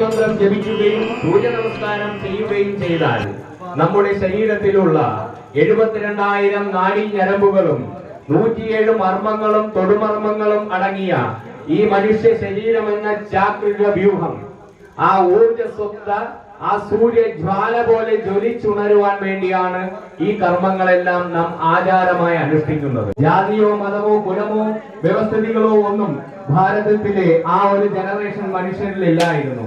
മന്ത്രം ജപിക്കുകയും സൂര്യ നമസ്കാരം ചെയ്യുകയും ചെയ്താൽ നമ്മുടെ ശരീരത്തിലുള്ള 72,000 നാഡീ ഞരമ്പുകളും 107 മർമ്മങ്ങളും തൊടുമർമ്മങ്ങളും അടങ്ങിയ ഈ മനുഷ്യ ശരീരം എന്ന ചാക്രിക വ്യൂഹം ആ ഊർജസ്വത്ത ആ സൂര്യജ്വാല പോലെ ജ്വലിച്ചുണരുവാൻ വേണ്ടിയാണ് ഈ കർമ്മങ്ങളെല്ലാം നാം ആചാരമായി അനുഷ്ഠിക്കുന്നത്. ജാതിയോ മതമോ കുലമോ വ്യവസ്ഥിതികളോ ഒന്നും ഭാരതത്തിലെ ആ ഒരു ജനറേഷൻ മനുഷ്യരിലില്ലായിരുന്നു.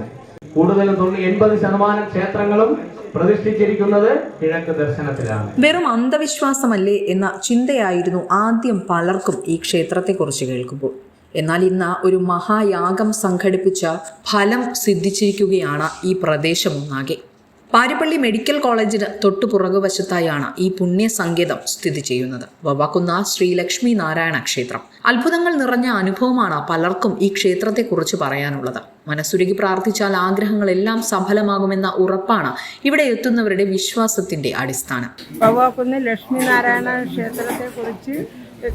കൂടുതലും 80% ക്ഷേത്രങ്ങളും പ്രതിഷ്ഠിച്ചിരിക്കുന്നത് കിഴക്ക് ദർശനത്തിലാണ്. വെറും അന്ധവിശ്വാസമല്ലേ എന്ന ചിന്തയായിരുന്നു ആദ്യം പലർക്കും ഈ ക്ഷേത്രത്തെക്കുറിച്ച് കേൾക്കുമ്പോൾ. എന്നാൽ ഇന്ന് ഒരു മഹായാഗം സംഘടിപ്പിച്ച ഫലം സിദ്ധിച്ചിരിക്കുകയാണ് ഈ പ്രദേശമൊന്നാകെ. പാരിപ്പള്ളി മെഡിക്കൽ കോളേജിന് തൊട്ടുപുറകുവശത്തായാണ് ഈ പുണ്യസങ്കേതം സ്ഥിതി ചെയ്യുന്നത്. വവ്വാക്കുന്ന് ശ്രീ ലക്ഷ്മി നാരായണ ക്ഷേത്രം. അത്ഭുതങ്ങൾ നിറഞ്ഞ അനുഭവമാണ് പലർക്കും ഈ ക്ഷേത്രത്തെക്കുറിച്ച് പറയാനുള്ളത്. മനസ്സുരുകി പ്രാർത്ഥിച്ചാൽ ആഗ്രഹങ്ങളെല്ലാം സഫലമാകുമെന്ന ഉറപ്പാണ് ഇവിടെ എത്തുന്നവരുടെ വിശ്വാസത്തിന്റെ അടിസ്ഥാനം. വവ്വാക്കുന്ന് ലക്ഷ്മി നാരായണ ക്ഷേത്രത്തെക്കുറിച്ച്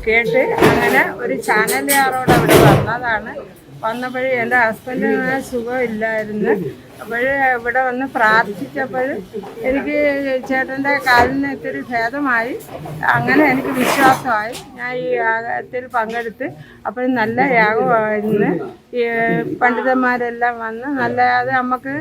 കേട്ട് അങ്ങനെ ഒരു ചാനലുകാരോട് അവിടെ വന്നതാണ്. വന്നപ്പോഴേ എൻ്റെ ഹസ്ബൻഡിന് സുഖമില്ലായിരുന്നു. അപ്പോൾ ഇവിടെ വന്ന് പ്രാർത്ഥിച്ചപ്പോൾ എനിക്ക് ചേട്ടൻ്റെ കാലിന് ഇത്തിരി ഭേദമായി. അങ്ങനെ എനിക്ക് വിശ്വാസമായി. ഞാൻ ഈ യാഗത്തിൽ പങ്കെടുത്ത് അപ്പോൾ നല്ല യാഗമായിരുന്നു. ഈ പണ്ഡിതന്മാരെല്ലാം വന്ന് നല്ല അത് നമുക്ക്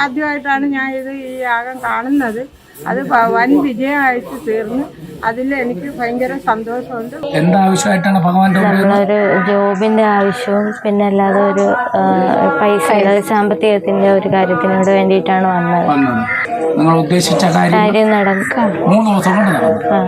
ആദ്യമായിട്ടാണ് ഞാൻ ഈ യാഗം കാണുന്നത്. അത് വൻ വിജയമായിട്ട് തീർന്നു. അതിൽ എനിക്ക് ഭയങ്കര സന്തോഷമുണ്ട്. എന്താവശ്യമായിട്ടാണ് ഭഗവാന്റെ നമ്മളൊരു ജോബിന്റെ ആവശ്യവും പിന്നെ അല്ലാതെ ഒരു പൈസ സാമ്പത്തികത്തിന്റെ ഒരു കാര്യത്തിനോട് വേണ്ടിയിട്ടാണ് വന്നത്. നിങ്ങൾ ഉദ്ദേശിച്ച കാര്യം നടക്കാം. 3 ദിവസം കൊണ്ട് നടക്കും.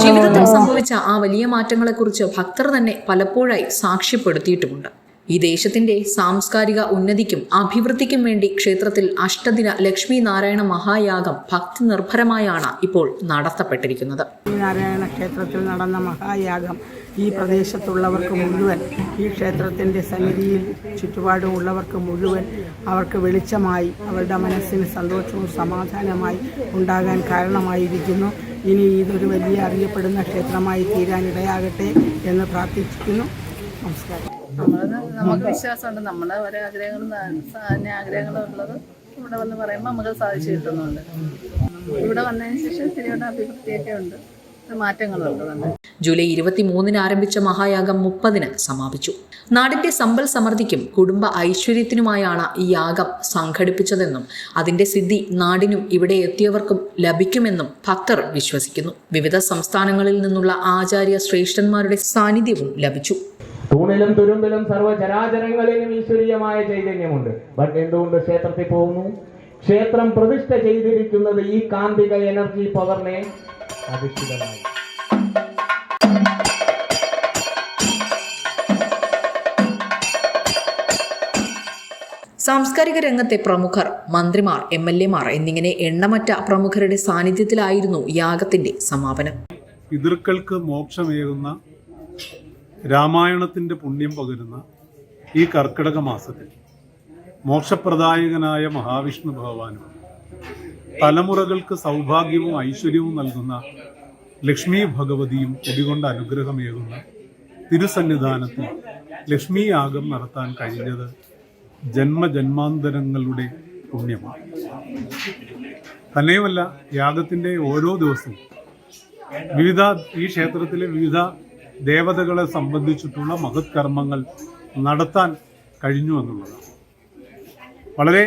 ജീവിതത്തിൽ സംഭവിച്ച ആ വലിയ മാറ്റങ്ങളെക്കുറിച്ച് ഭക്തർ തന്നെ പലപ്പോഴായി സാക്ഷ്യപ്പെടുത്തിയിട്ടുമുണ്ട്. ഈ ദേശത്തിന്റെ സാംസ്കാരിക ഉന്നതിക്കും അഭിവൃദ്ധിക്കും വേണ്ടി ക്ഷേത്രത്തിൽ അഷ്ടദിന ലക്ഷ്മി നാരായണ മഹായാഗം ഭക്തി നിർഭരമായാണ് ഇപ്പോൾ നടത്തപ്പെട്ടിരിക്കുന്നത്. നാരായണ ക്ഷേത്രത്തിൽ നടന്ന മഹായാഗം ഈ പ്രദേശത്തുള്ളവർക്ക് മുഴുവൻ, ഈ ക്ഷേത്രത്തിൻ്റെ സന്നിധിയിൽ ചുറ്റുപാടും ഉള്ളവർക്ക് മുഴുവൻ അവർക്ക് വെളിച്ചമായി, അവരുടെ മനസ്സിന് സന്തോഷവും സമാധാനമായി ഉണ്ടാകാൻ കാരണമായിരിക്കുന്നു. ഇനി ഇതൊരു വലിയ അറിയപ്പെടുന്ന ക്ഷേത്രമായി തീരാനിടയാകട്ടെ എന്ന് പ്രാർത്ഥിക്കുന്നു. നമസ്കാരം. നമുക്ക് വിശ്വാസമുണ്ട്. നമ്മുടെ ഓരോ ആഗ്രഹങ്ങളും ഉള്ളത് ഇവിടെ വന്ന് പറയുമ്പോൾ നമുക്ക് സാധിച്ചു കിട്ടുന്നുണ്ട്. ഇവിടെ വന്നതിന് ശേഷം തിരുവോണ അഭിവൃദ്ധിയൊക്കെ ഉണ്ട്, മാറ്റങ്ങളുണ്ട്. ജൂലൈ 23 ആരംഭിച്ച മഹായാഗം 30 സമാപിച്ചു. നാടിന്റെ സമ്പൽ സമൃദ്ധിക്കും കുടുംബ ഐശ്വര്യത്തിനുമായാണ് ഈ യാഗം സംഘടിപ്പിച്ചതെന്നും അതിന്റെ സിദ്ധി നാടിനും ഇവിടെ എത്തിയവർക്കും ലഭിക്കുമെന്നും ഭക്തർ വിശ്വസിക്കുന്നു. വിവിധ സംസ്ഥാനങ്ങളിൽ നിന്നുള്ള ആചാര്യ ശ്രേഷ്ഠന്മാരുടെ സാന്നിധ്യവും ലഭിച്ചു. തൂണിലും തുരുമ്പിലും സർവ്വചരാചരങ്ങളിലും ഈശ്വരീയമായ ചൈതന്യമുണ്ട്. ബട്ട് എന്തുകൊണ്ട് ക്ഷേത്രത്തിൽ പോകുന്നു? ക്ഷേത്രം പ്രതിഷ്ഠ ചെയ്തിരിക്കുന്നത് ഈ കാന്തിക എനർജി പവറിനെ അധിഷ്ഠിതമായി. സാംസ്കാരിക രംഗത്തെ പ്രമുഖർ, മന്ത്രിമാർ, MLA മാർ എന്നിങ്ങനെ എണ്ണമറ്റ പ്രമുഖരുടെ സാന്നിധ്യത്തിലായിരുന്നു യാഗത്തിന്റെ സമാപനം. പിതൃക്കൾക്ക് മോക്ഷമേകുന്ന രാമായണത്തിൻ്റെ പുണ്യം പകരുന്ന ഈ കർക്കിടക മാസത്തിൽ മോക്ഷപ്രദായകനായ മഹാവിഷ്ണു ഭഗവാനും തലമുറകൾക്ക് സൗഭാഗ്യവും ഐശ്വര്യവും നൽകുന്ന ലക്ഷ്മി ഭഗവതിയും കുടികൊണ്ട് അനുഗ്രഹമേകുന്ന തിരുസന്നിധാനത്തിൽ ലക്ഷ്മി യാഗം നടത്താൻ കഴിഞ്ഞത് ജന്മജന്മാന്തരങ്ങളുടെ പുണ്യമാണ്. തന്നെയുമല്ല, യാഗത്തിൻ്റെ ഓരോ ദിവസവും ഈ ക്ഷേത്രത്തിലെ വിവിധ ദേവതകളെ സംബന്ധിച്ചിട്ടുള്ള മഹത് കർമ്മങ്ങൾ നടത്താൻ കഴിഞ്ഞു എന്നുള്ളതാണ്. വളരെ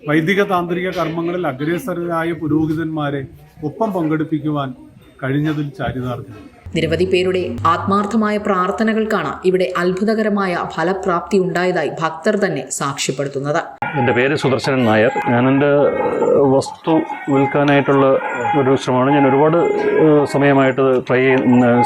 വൈദിക താന്ത്രിക കർമ്മങ്ങളിൽ അഗ്രേസരായ പുരോഹിതന്മാരെ ഒപ്പം പങ്കെടുപ്പിക്കുവാൻ കഴിഞ്ഞതിൽ ചാരിതാർത്ഥ്യം. നിരവധി പേരുടെ ആത്മാർത്ഥമായ പ്രാർത്ഥനകൾക്കാണ് ഇവിടെ അത്ഭുതകരമായ ഫലപ്രാപ്തി ഉണ്ടായതായി ഭക്തർ തന്നെ സാക്ഷ്യപ്പെടുത്തുന്നത്. എൻ്റെ പേര് സുദർശനൻ നായർ. ഞാനെൻ്റെ വസ്തു വിൽക്കാനായിട്ടുള്ള ഒരു ശ്രമമാണ്. ഞാൻ ഒരുപാട് സമയമായിട്ട്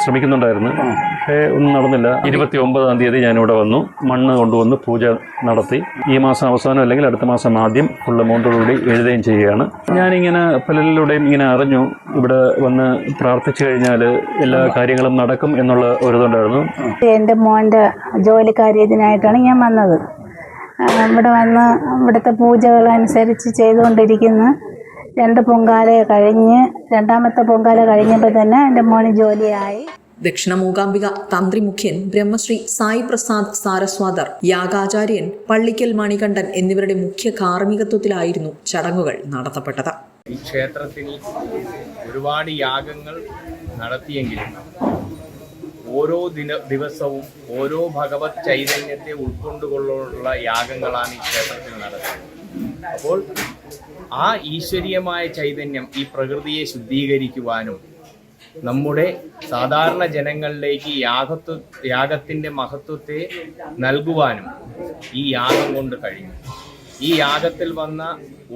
ശ്രമിക്കുന്നുണ്ടായിരുന്നു. പക്ഷേ ഒന്നും നടന്നില്ല. 29-ാം തീയതി ഞാനിവിടെ വന്നു. മണ്ണ് കൊണ്ടുവന്ന് പൂജ നടത്തി. ഈ മാസം അവസാനം അല്ലെങ്കിൽ അടുത്ത മാസം ആദ്യം ഫുൾ എമൗണ്ടോടുകൂടി എഴുതുകയും ചെയ്യുകയാണ്. ഞാനിങ്ങനെ പലരിലൂടെയും ഇങ്ങനെ അറിഞ്ഞു, ഇവിടെ വന്ന് പ്രാർത്ഥിച്ചു കഴിഞ്ഞാൽ എല്ലാ കാര്യങ്ങളും നടക്കും എന്നുള്ള ഒരിതുണ്ടായിരുന്നു. എൻ്റെ മോൻ്റെ ജോലി കാര്യത്തിനായിട്ടാണ് ഞാൻ വന്നത്. ഇവിടെ വന്ന് ഇവിടുത്തെ പൂജകളനുസരിച്ച് ചെയ്തുകൊണ്ടിരിക്കുന്നു. 2 പൊങ്കാല കഴിഞ്ഞ് 2ാമത്തെ പൊങ്കാല കഴിഞ്ഞപ്പോൾ തന്നെ എൻ്റെ മോന് ജോലിയായി. ദക്ഷിണ മൂകാംബിക തന്ത്രി മുഖ്യൻ ബ്രഹ്മശ്രീ സായി പ്രസാദ് സാരസ്വാദർ, യാഗാചാര്യൻ പള്ളിക്കൽ മണികണ്ഠൻ എന്നിവരുടെ മുഖ്യ കാർമ്മികത്വത്തിലായിരുന്നു ചടങ്ങുകൾ നടത്തപ്പെട്ടത്. ഈ ക്ഷേത്രത്തിൽ ഒരുപാട് യാഗങ്ങൾ നടത്തിയെങ്കിലും ഓരോ ദിവസവും ഓരോ ഭഗവത് ചൈതന്യത്തെ ഉൾക്കൊണ്ടുകൊണ്ടുള്ള യാഗങ്ങളാണ് ഈ ക്ഷേത്രത്തിൽ നടത്തുന്നത്. അപ്പോൾ ആ ഈശ്വരീയമായ ചൈതന്യം ഈ പ്രകൃതിയെ ശുദ്ധീകരിക്കുവാനും നമ്മുടെ സാധാരണ ജനങ്ങളിലേക്ക് യാഗത്തിൻ്റെ മഹത്വത്തെ നൽകുവാനും ഈ യാഗം കൊണ്ട് കഴിയും. ഈ യാഗത്തിൽ വന്ന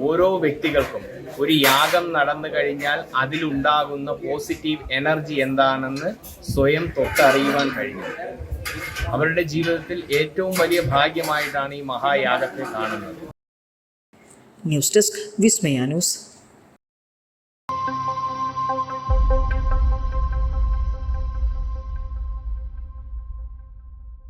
ഓരോ വ്യക്തികൾക്കും ഒരു യാഗം നടന്നു കഴിഞ്ഞാൽ അതിലുണ്ടാകുന്ന പോസിറ്റീവ് എനർജി എന്താണെന്ന് സ്വയം തൊട്ടറിയുവാൻ കഴിയും. അവരുടെ ജീവിതത്തിൽ ഏറ്റവും വലിയ ഭാഗ്യമായിട്ടാണ് ഈ മഹായാഗത്തെ കാണുന്നത്. ന്യൂസ് ഡെസ്ക് വിസ്മയ ന്യൂസ്.